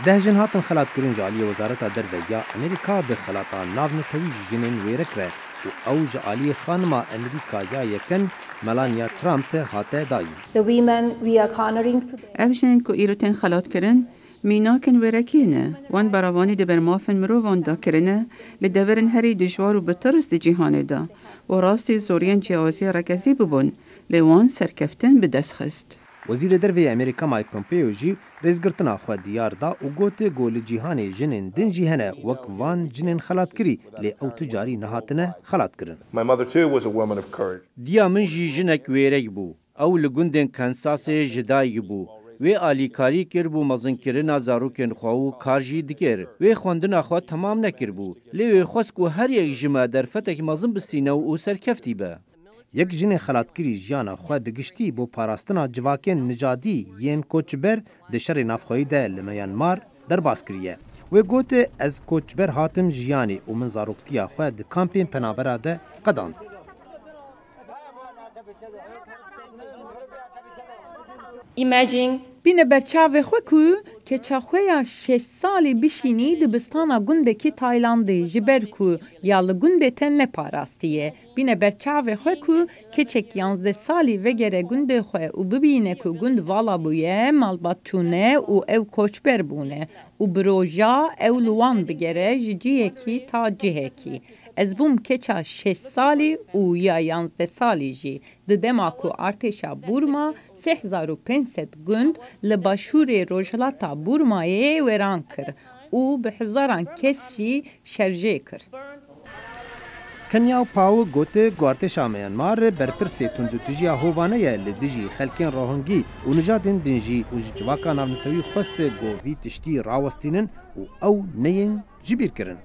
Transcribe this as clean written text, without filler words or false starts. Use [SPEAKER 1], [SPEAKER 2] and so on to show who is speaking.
[SPEAKER 1] دهجن هاتن خلات کرن جالی وزارت دربیا امریکا به خلاطا ناونتوی جنین ویرکره و او جالی خانما امریکا یا یکن ملانیا ترامپ هاته دایی.
[SPEAKER 2] The women we are honoring today.
[SPEAKER 3] اوشن کو ایروتن خلات کرن مینا کن ورکینه وان براوانی ده برمافن مروان دا کرنه لدورن هری دجوار و بطرس ده جهانه دا و راستی زورین جیازی رکزی ببون لوان سرکفتن به دست خست.
[SPEAKER 1] وزیر دروی امریکا مایک پومپیو جی رزگرتنا خو دیار دا او گوت گول جهان جنین دن جهنه وک وان جنین خلات کری لی او تجاری نهاتنه خلات کرن.
[SPEAKER 4] My mother too was a woman of courage.
[SPEAKER 5] دیا من جی جنک ویرک بو او لگندن کنساس جدایی بو و آلیکاری کر بو مزن کرنا زاروکن خواهو کارجی دکر و خوندن خواه تمام نکر بو لی خواست که هر یک جمع در فتک مزن بسینه و او سرکفتی با.
[SPEAKER 1] یک جن خلاتکری جیانا خو دگشتی بو پاراستنا جواکن نژادی یین کوچبر د شر نافخوی ده لمیانمار در باس کریه و گوت از کوچبر هاتم جیانی و من زاروکتیا خو د کامپین پنابرا ده قداند.
[SPEAKER 2] Imagine
[SPEAKER 6] بینه برچاو خو که چاخویا 6 سالی بشینی دبستانا گنده کی تایلاندی جبر کو یال گنده تن نپاراستیه بینه برچاو خو که چک 11 سالی وگره گنده خو و ببینه کو گند والا بویه مالباتونه و او کوچبر بونه و بروجا او لوان بگره جیه کی تا جیه کی از بوم کچا 6 سالی و یا 11 سالی جی ددما کو ارتشا بورما 3500 گند لباشور روجلاتا بورمایه ویران کر و به هزاران کس جی شرجه کر.
[SPEAKER 1] کنیا و پاو گوته گوارتشا میانمار برپرسی تندو تجیا هوانه لدجی خلکین روهنگی و نجاتین دنجی و جواکا ناونتوی خواست گووی تشتی راوستینن و او نین جبیر کرن.